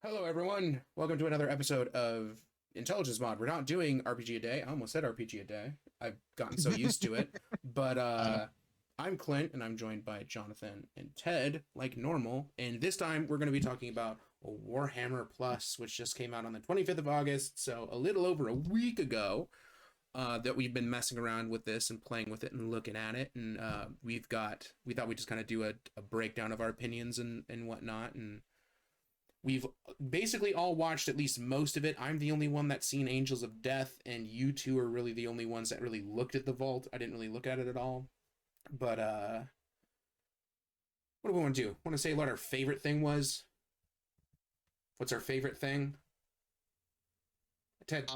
Hello, everyone. Welcome to another episode of Intelligence Mod. We're not doing RPG a day. I almost said RPG a day. I've gotten so used to it. But I'm Clint, and I'm joined by Jonathan and Ted, like normal. And this time, we're going to be talking about Warhammer Plus, which just came out on the 25th of August, so a little over a week ago. That we've been messing around with this and playing with it and looking at it, and we thought we'd just kind of do a breakdown of our opinions and whatnot, and we've basically all watched at least most of it. I'm the only one that's seen Angels of Death, and you two are really the only ones that really looked at the vault. I didn't really look at it at all, but what do we want to do? Want to say what our favorite thing was? What's our favorite thing? Ted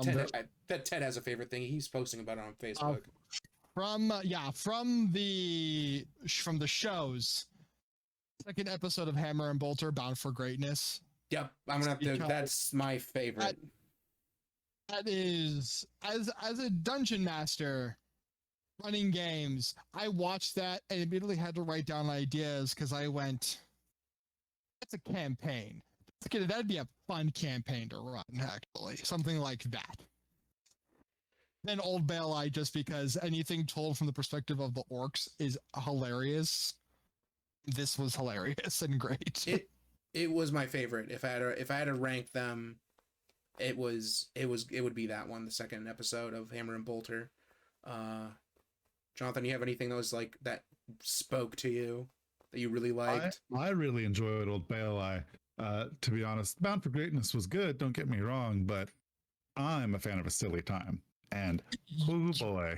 has a favorite thing. He's posting about it on Facebook. From the shows, second episode of Hammer and Bolter, Bound for Greatness. Yep, I'm gonna have to. That's my favorite. That is, as a dungeon master running games, I watched that and immediately had to write down ideas because I went, "That's a campaign. That'd be a fun campaign to run, actually. Something like that." Then Old Baelai, just because anything told from the perspective of the orcs is hilarious. This was hilarious and great. It was my favorite. If I had to rank them, it would be that one, the second episode of Hammer and Bolter. Jonathan, you have anything that was like that spoke to you that you really liked? I really enjoyed Old Baelai. To be honest, Bound for Greatness was good, don't get me wrong, but I'm a fan of A Silly Time. And oh boy.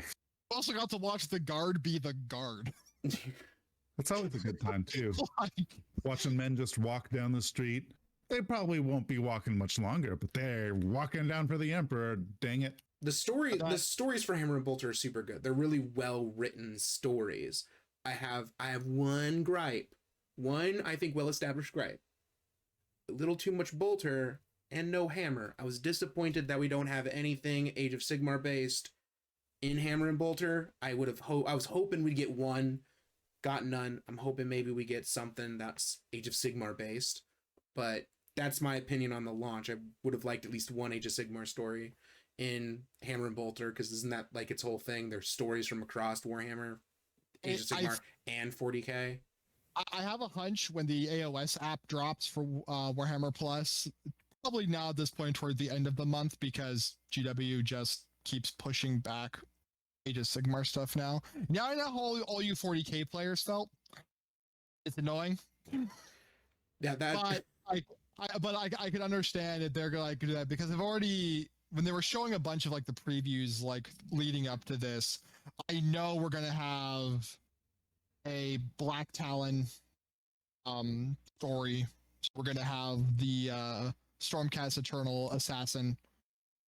Also got to watch the guard be the guard. It's always a good time too. Watching men just walk down the street. They probably won't be walking much longer, but they're walking down for the Emperor. Dang it. The stories for Hammer and Bolter are super good. They're really well written stories. I have one gripe. One, I think, well established gripe. A little too much Bolter and no Hammer. I was disappointed that we don't have anything Age of Sigmar based in Hammer and Bolter. I was hoping we'd get one. Got none. I'm hoping maybe we get something that's Age of Sigmar based, but that's my opinion on the launch. I would have liked at least one Age of Sigmar story in Hammer and Bolter, because isn't that like its whole thing? There's stories from across Warhammer, Age of Sigmar, and 40k. I have a hunch when the AOS app drops for Warhammer Plus, probably now at this point toward the end of the month, because GW just keeps pushing back Age of Sigmar stuff now. Now I know how all you 40k players felt. It's annoying. Yeah, that. But I can understand that they're gonna like do that, because they've already, when they were showing a bunch of like the previews like leading up to this, I know we're gonna have a Black Talon story. So we're gonna have the Stormcast Eternal assassin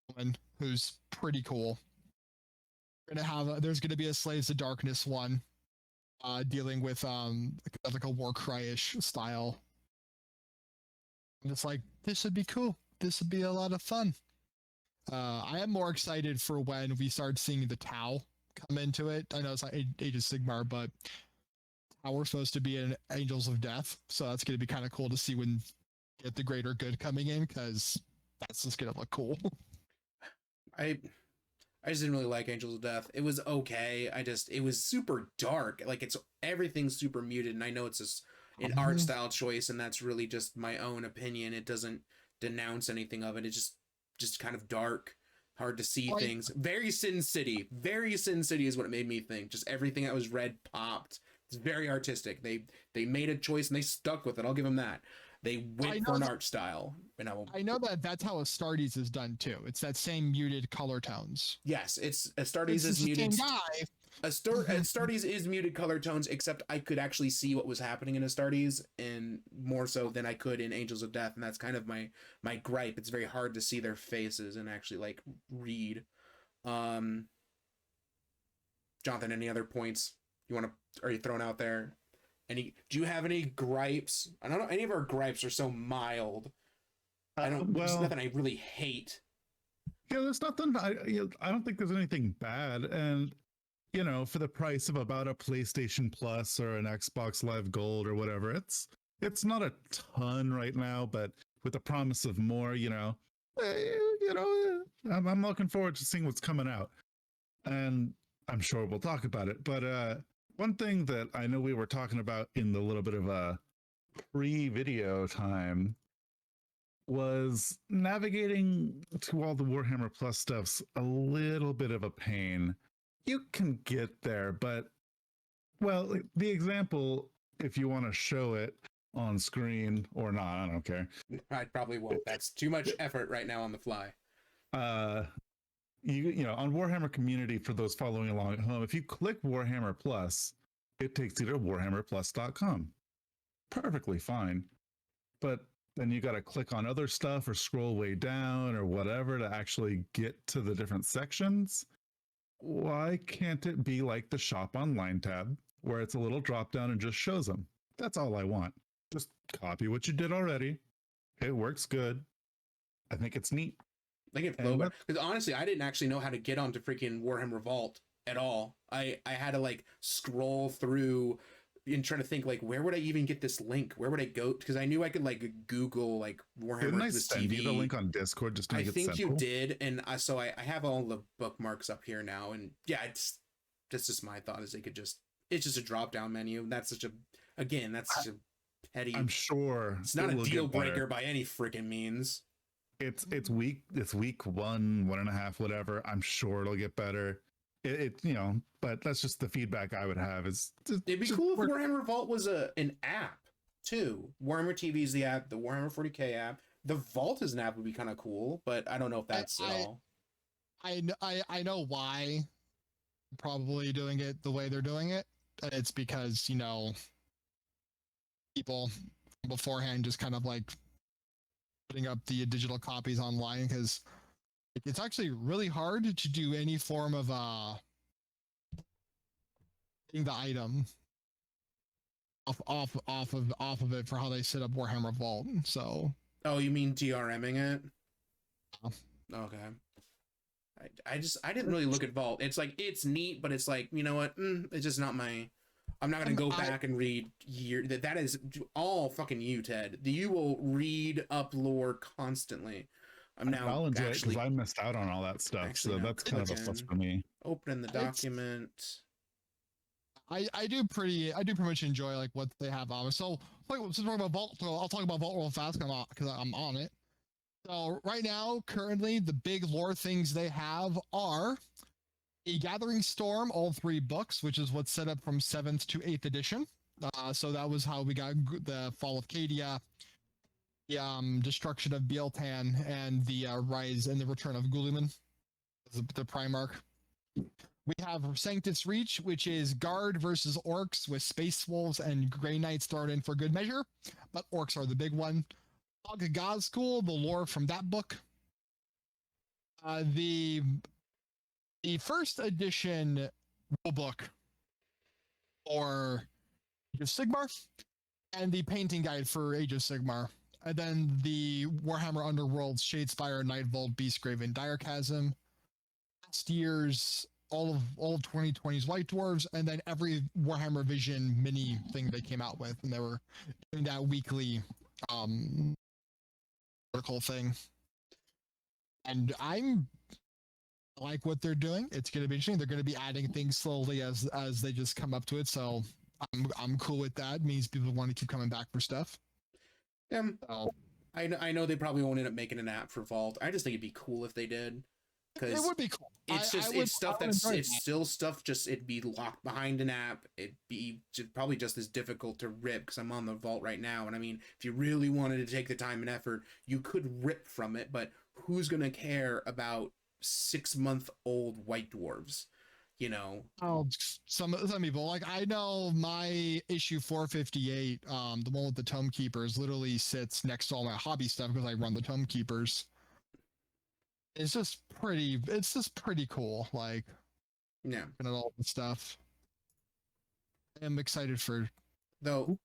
woman, who's pretty cool. There's gonna be a Slaves of Darkness one, dealing with like a Warcry-ish style. I'm just like, this would be cool. This would be a lot of fun. I am more excited for when we start seeing the Tau come into it. I know it's not Age of Sigmar, but Tau we're supposed to be in Angels of Death, so that's gonna be kind of cool to see when get the greater good coming in, because that's just gonna look cool. I just didn't really like Angels of Death. It was okay. It was super dark. Like, everything's super muted, and I know it's an art style choice, and that's really just my own opinion. It doesn't denounce anything of it. It's just kind of dark, hard to see things. Very Sin City. Very Sin City is what it made me think. Just everything that was red popped. It's very artistic. They made a choice and they stuck with it. I'll give them that. They went for an art style. And I know that that's how Astartes is done too. It's that same muted color tones. Yes, Astartes is muted. Astartes is muted color tones, except I could actually see what was happening in Astartes, and more so than I could in Angels of Death, and that's kind of my gripe. It's very hard to see their faces and actually like read. Jonathan, any other points are you throwing out there? Do you have any gripes? I don't know. Any of our gripes are so mild. There's nothing I really hate. Yeah, there's nothing. I don't think there's anything bad. And, for the price of about a PlayStation Plus or an Xbox Live Gold or whatever, it's not a ton right now, but with the promise of more, I'm looking forward to seeing what's coming out. And I'm sure we'll talk about it. But one thing that I know we were talking about in the little bit of a pre-video time was navigating to all the Warhammer Plus stuff's a little bit of a pain. You can get there, but well, the example, if you want to show it on screen or not, I don't care. I probably won't. That's too much effort right now on the fly. On Warhammer Community, for those following along at home, if you click Warhammer Plus, it takes you to warhammerplus.com. Perfectly fine. But then you got to click on other stuff or scroll way down or whatever to actually get to the different sections. Why can't it be like the Shop Online tab, where it's a little drop down and just shows them? That's all I want. Just copy what you did already. It works good. I think it's neat. They can flow better. Because honestly, I didn't actually know how to get onto freaking Warhammer Vault at all. I had to like scroll through and trying to think like, where would I even get this link? Where would I go? Because I knew I could like Google like Warhammer Didn't I Plus send TV. you the link on Discord just to make I it think simple? you did, and so I have all the bookmarks up here now, and yeah, that's just my thought is they could just it's just a drop down menu. That's such a such a petty. I'm sure it's not a deal breaker by any freaking means. It's week 1.5, whatever. I'm sure it'll get better. But that's just the feedback I would have. It'd be cool if Warhammer Vault was an app too. Warhammer TV is the app, the Warhammer 40K app. The Vault as an app would be kind of cool, but I don't know if that's all. I know why probably doing it the way they're doing it. It's because, people beforehand just kind of like putting up the digital copies online, because it's actually really hard to do any form of getting the item off of it for how they set up Warhammer Vault. So oh, you mean DRMing it? Yeah. Okay. I didn't really look at Vault. It's like it's neat, but it's like, you know what? It's just not my. I'm not gonna go back and read that is all fucking you, Ted. You will read up lore constantly. I'll enjoy it because I missed out on all that stuff, so that's kind of a plus for me. Opening the document. I do pretty much enjoy like what they have on. So since we're talking about Vault, so I'll talk about Vault real fast because I'm on it. So right now, currently, the big lore things they have are A Gathering Storm, all 3 books, which is what's set up from 7th to 8th edition. So that was how we got the Fall of Cadia, the destruction of Bieltan, and the rise and the return of Guliman, the Primarch. We have Sanctus Reach, which is Guard versus Orcs with Space Wolves and Grey Knights thrown in for good measure, but Orcs are the big one. God School, the lore from that book. The first edition rulebook for Age of Sigmar, and the painting guide for Age of Sigmar. And then the Warhammer Underworlds, Shadespire, Nightvault, Beastgrave, and Direchasm. Last year's all of 2020's White Dwarves, and then every Warhammer Vision mini thing they came out with, and they were doing that weekly article thing. And I like what they're doing. It's going to be interesting. They're going to be adding things slowly as they just come up to it. So I'm cool with that. It means people want to keep coming back for stuff. So, I know they probably won't end up making an app for Vault. I just think it'd be cool if they did. It would be cool. It's stuff it's still stuff. Just it'd be locked behind an app. It'd be probably just as difficult to rip because I'm on the Vault right now. And I mean, if you really wanted to take the time and effort, you could rip from it. But who's gonna care about 6-month-old White Dwarves? Oh, some people, like, I know my issue 458, the one with the Tome Keepers, literally sits next to all my hobby stuff because I run the Tome Keepers. It's just pretty cool, like, yeah, and all the stuff. I'm excited for though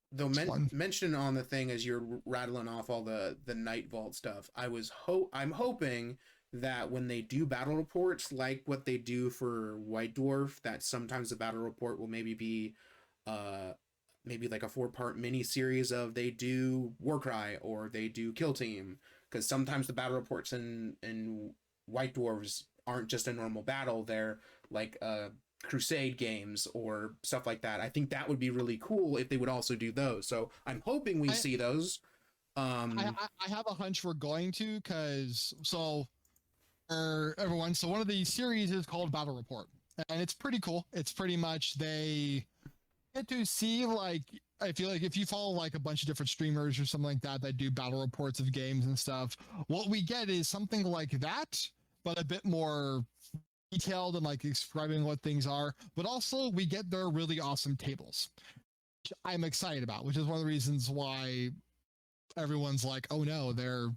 mentioning on the thing as you're rattling off all the Night Vault stuff. I'm hoping that when they do battle reports like what they do for White Dwarf, that sometimes the battle report will maybe be maybe like a 4-part mini series of they do Warcry or they do Kill Team, because sometimes the battle reports in White Dwarves aren't just a normal battle, they're like crusade games or stuff like that. I think that would be really cool if they would also do those, so I'm hoping we see those. I have a hunch we're going to, because everyone, so one of these series is called Battle Report, and it's pretty cool. It's pretty much they get to see, like, I feel like if you follow like a bunch of different streamers or something like that do battle reports of games and stuff, what we get is something like that, but a bit more detailed and like describing what things are. But also we get their really awesome tables, which I'm excited about, which is one of the reasons why everyone's like, oh no, they're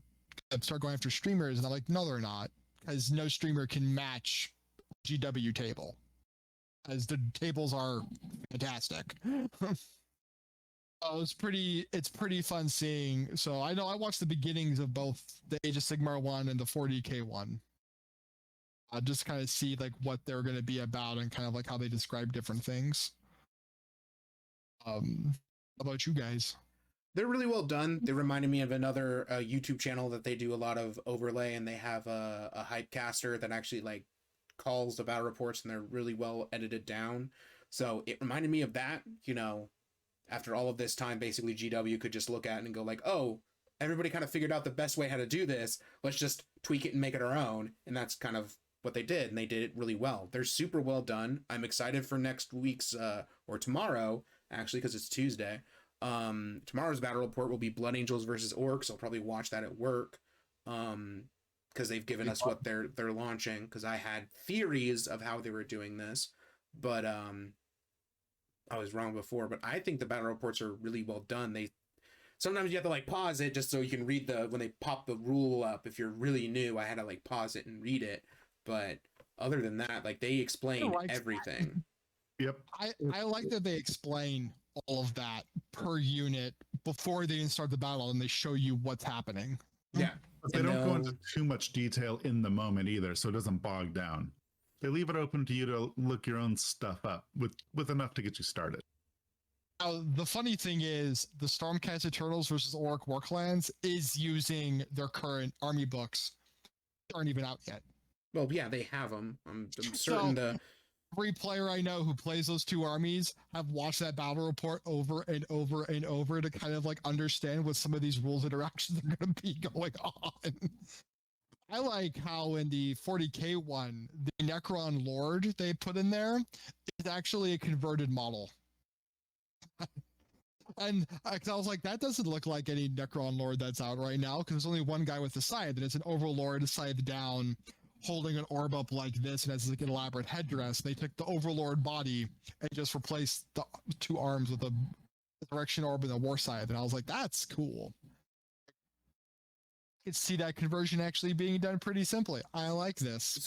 gonna start going after streamers. And I'm like, no, they're not, because no streamer can match GW table, as the tables are fantastic. It's pretty fun seeing. So I know I watched the beginnings of both the Age of Sigmar one and the 40k one. Just kind of see like what they're going to be about and kind of like how they describe different things. How about you guys? They're really well done. They reminded me of another YouTube channel that they do a lot of overlay, and they have a hype caster that actually like calls the battle reports, and they're really well edited down. So it reminded me of that, you know, after all of this time, basically GW could just look at it and go like, oh, everybody kind of figured out the best way how to do this. Let's just tweak it and make it our own. And that's kind of what they did. And they did it really well. They're super well done. I'm excited for next week's, or tomorrow, actually, because it's Tuesday. Tomorrow's battle report will be Blood Angels versus Orcs. I'll probably watch that at work. Because they've given us what they're launching. Because I had theories of how they were doing this. But, I was wrong before, but I think the battle reports are really well done. Sometimes you have to like pause it just so you can read when they pop the rule up. If you're really new, I had to like pause it and read it. But other than that, like they explain everything. Yep. I like that they explain all of that per unit before they even start the battle, and they show you what's happening. Yeah. But they don't go into too much detail in the moment either, so it doesn't bog down. They leave it open to you to look your own stuff up with enough to get you started. The funny thing is, the Stormcast Eternals versus Orc Warclans is using their current army books. They aren't even out yet. Well, yeah, they have them. I'm certain every player I know who plays those two armies have watched that battle report over and over and over to kind of like understand what some of these rules interactions are going to be going on. I like how in the 40k one, the Necron Lord they put in there is actually a converted model. And I was like, that doesn't look like any Necron Lord that's out right now, because there's only one guy with the scythe, and it's an Overlord scythe down, holding an orb up like this, and has like an elaborate headdress. They took the Overlord body and just replaced the two arms with a Resurrection Orb and a War Scythe, and I was like, that's cool. I could see that conversion actually being done pretty simply. I like this.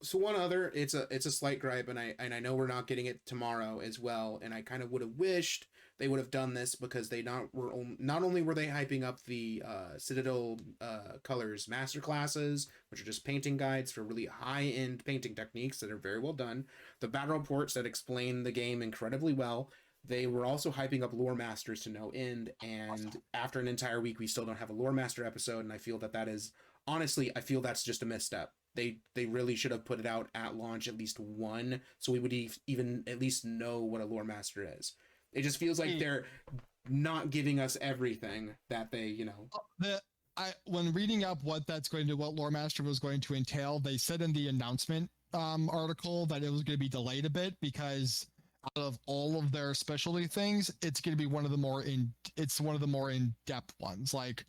So one other, it's a slight gripe, and I know we're not getting it tomorrow as well, and I kind of would have wished they would have done this, because they not only were they hyping up the Citadel Colors masterclasses, which are just painting guides for really high-end painting techniques that are very well done, the battle reports that explain the game incredibly well. They were also hyping up Lore Masters to no end, and after an entire week, we still don't have a Lore Master episode, and I feel that is, honestly, I feel that's just a misstep. They really should have put it out at launch, at least one, so we would even at least know what a Lore Master is. It just feels like they're not giving us everything that they, you know. When reading up what Lore Master was going to entail, they said in the announcement article that it was going to be delayed a bit, because out of all of their specialty things, it's going to be one of the more in-depth ones. Like,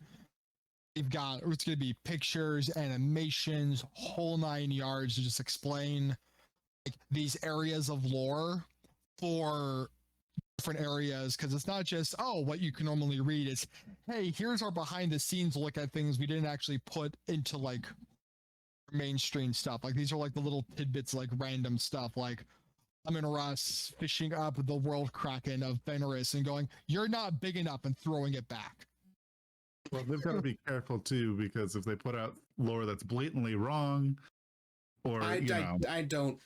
it's going to be pictures, animations, whole 9 yards to just explain like these areas of lore for different areas, because it's not just what you can normally read. It's, hey, here's our behind the scenes look at things we didn't actually put into like mainstream stuff. Like, these are like the little tidbits, like random stuff, like Lemon Russ fishing up the world kraken of Fenris and going, you're not big enough, and throwing it back. Well, they've got to be careful too, because if they put out lore that's blatantly wrong, or I don't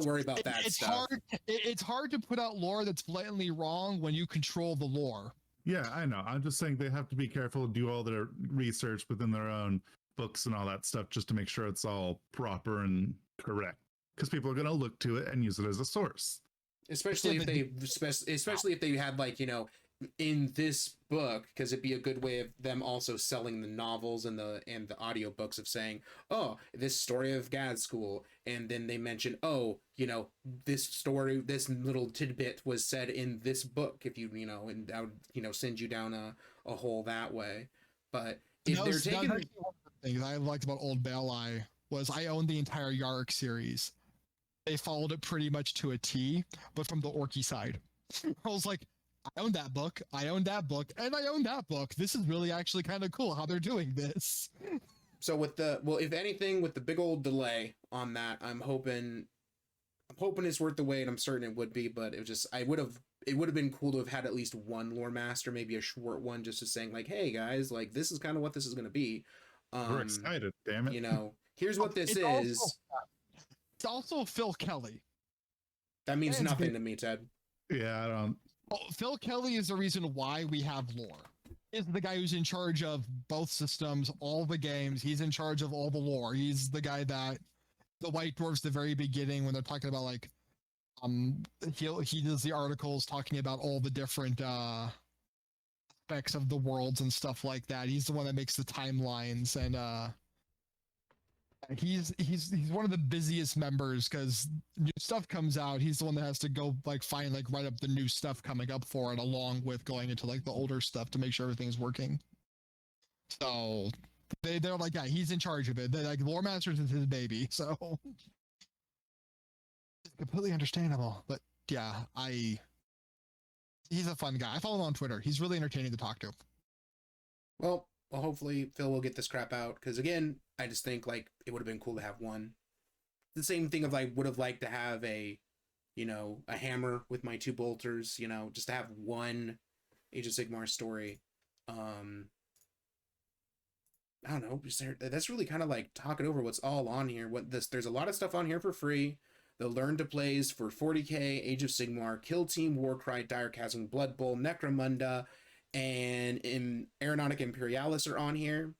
worry about that it's stuff. It's hard to put out lore that's blatantly wrong when you control the lore. Yeah, I know. I'm just saying they have to be careful and do all their research within their own books and all that stuff just to make sure it's all proper and correct. Because people are going to look to it and use it as a source. Especially if they had, like, you know, in this book, because it'd be a good way of them also selling the novels and the audiobooks of saying, oh, this story of Gad School, and then they mention, oh, you know, this story, this little tidbit was said in this book, if you know, and that would, you know, send you down a hole that way. But if they're taking one of the things I liked about Old Balai was I owned the entire Yarrick series. They followed it pretty much to a T, but from the Orky side. I was like, I own that book, I own that book, and I own that book. This is really actually kind of cool how they're doing this. So with if anything, with the big old delay on that, I'm hoping it's worth the wait. I'm certain it would be, but it would have been cool to have had at least one lore master, maybe a short one, just to saying like, hey guys, like this is kind of what this is going to be. We're excited, damn it. You know, here's what this is. It's also Phil Kelly. That means nothing to me, Ted. Yeah, I don't. Well, Phil Kelly is the reason why we have lore. He's the guy who's in charge of both systems, all the games. He's in charge of all the lore. He's the guy that the White Dwarfs, the very beginning, when they're talking about like, he does the articles talking about all the different aspects of the worlds and stuff like that. He's the one that makes the timelines, and he's one of the busiest members because new stuff comes out. He's the one that has to go like find like write up the new stuff coming up for it, along with going into like the older stuff to make sure everything's working. So they're like, yeah, he's in charge of it. They're like, Lore Masters is his baby, so it's completely understandable. But yeah, he's a fun guy. I follow him on Twitter. He's really entertaining to talk to. Well, hopefully Phil will get this crap out, because again, I just think like it would have been cool to have one. The same thing of I would have liked to have a hammer with my two bolters, you know, just to have one Age of Sigmar story. I don't know, that's really kind of like talking over what's all on here. There's a lot of stuff on here for free. The Learn to Plays for 40k, Age of Sigmar, Kill Team, Warcry, Dire Chasm, Blood Bowl, Necromunda, and Aeronautica Imperialis are on here.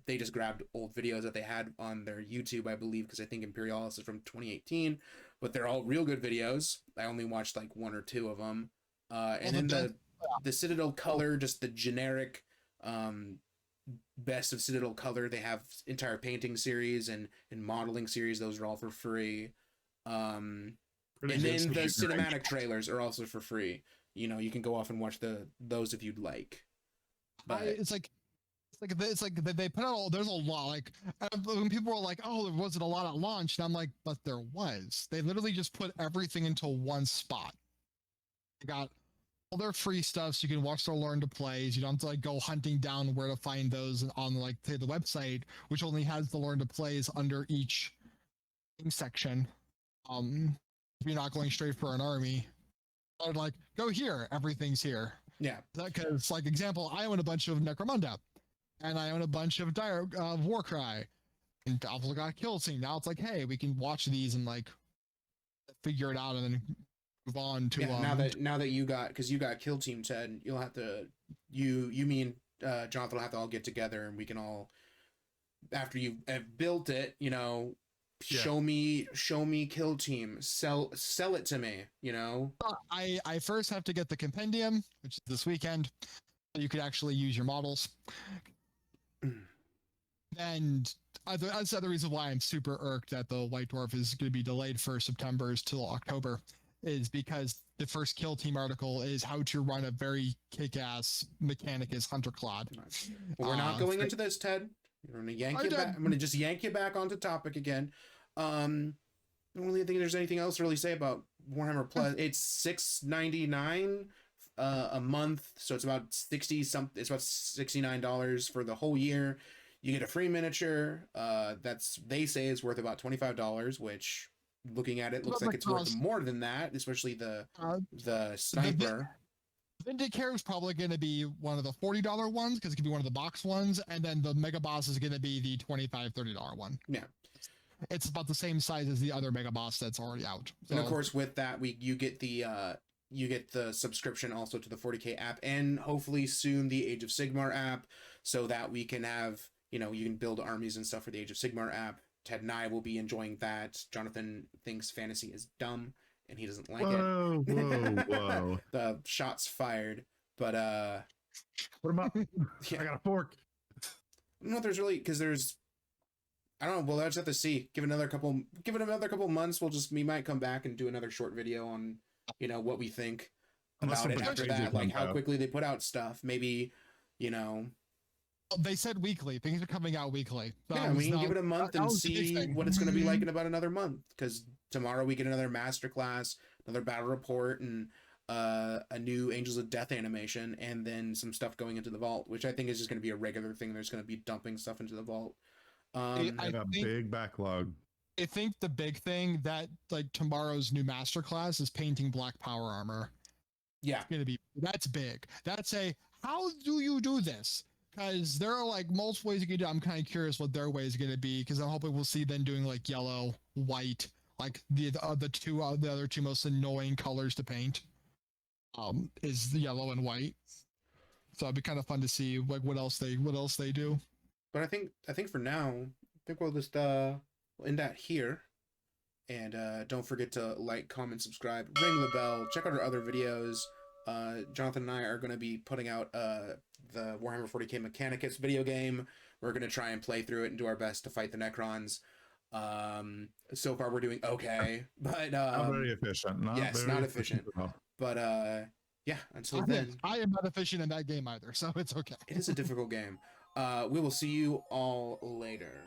They just grabbed old videos that they had on their YouTube, I believe, because I think Imperialis is from 2018, but they're all real good videos. I only watched like one or two of them. And then the Citadel Color, just the generic best of Citadel Color. They have entire painting series and modeling series. Those are all for free. And then the cinematic trailers are also for free. You know, you can go off and watch those if you'd like. But it's like they put out there's a lot, like when people were like, oh, there wasn't a lot at launch, and I'm like, but there was. They literally just put everything into one spot. They got all their free stuff, so you can watch their Learn to Plays. You don't have to like go hunting down where to find those on like say the website, which only has the Learn to Plays under each section. If you're not going straight for an army, I'd like go here, everything's here. Yeah, because like example, I own a bunch of Necromunda, and I own a bunch of Warcry, and I've also got Kill Team. Now it's like, hey, we can watch these and like figure it out, and then move on to. Yeah, now that you got Kill Team, Ted, you'll have to Johnathan will have to all get together, and we can all, after you have built it, you know. Yeah. Show me Kill Team, sell it to me, you know. I first have to get the compendium, which is this weekend, so you could actually use your models. And that's the other reason why I'm super irked that the White Dwarf is going to be delayed for September till October, is because the first Kill Team article is how to run a very kick-ass Mechanicus Hunter Clad. Well, we're not going into this, Ted. I'm going to just yank you back onto topic again. I don't really think there's anything else to really say about Warhammer Plus. It's $6.99 a month, so it's about It's about $69 for the whole year. You get a free miniature. They say is worth about $25, which, looking at it, looks like it's worth more than that, especially the sniper. Vindicare is probably going to be one of the $40 ones because it could be one of the box ones, and then the Mega Boss is going to be the $25-$30 one. Yeah. it's about the same size as the other mega boss that's already out. And of So- course, with that, you get the subscription also to the 40K app, and hopefully soon the Age of Sigmar app, so that we can have, you can build armies and stuff for the Age of Sigmar app. Ted and I will be enjoying that. Jonathan thinks fantasy is dumb and he doesn't like it. Whoa. The shots fired. But Put them up. yeah. I got a fork. I don't know if there's really, because there's, I don't know. We'll just have to see. Give it another couple months. We might come back and do another short video on, what we think Unless about it something after crazy that, like comes how out. quickly they put out stuff. Maybe, They said weekly. Things are coming out weekly. yeah, we can give it a month that and was the big see thing. what it's going to be like in about another month. Because tomorrow we get another masterclass, another battle report, and a new Angels of Death animation, and then some stuff going into the vault, which I think is just going to be a regular thing. There's going to be dumping stuff into the vault. I I have a think- big backlog. I think the big thing that like tomorrow's new masterclass is painting black power armor. Yeah, That's big. How do you do this? Because there are like multiple ways you can do it. I'm kind of curious what their way is going to be, because I'm hoping we'll see them doing like yellow, white, like the other two most annoying colors to paint. Is the yellow and white. So it'd be kind of fun to see like what else they do. but I think for now, I think we'll just we'll end that here. And don't forget to like, comment, subscribe, ring the bell, check out our other videos. Jonathan and I are going to be putting out the Warhammer 40K Mechanicus video game. We're going to try and play through it and do our best to fight the Necrons. So far we're doing okay, but Not very efficient. not efficient. at all. but yeah, until then, I am not efficient in that game either, so it's okay. it is a difficult game. We will see you all later.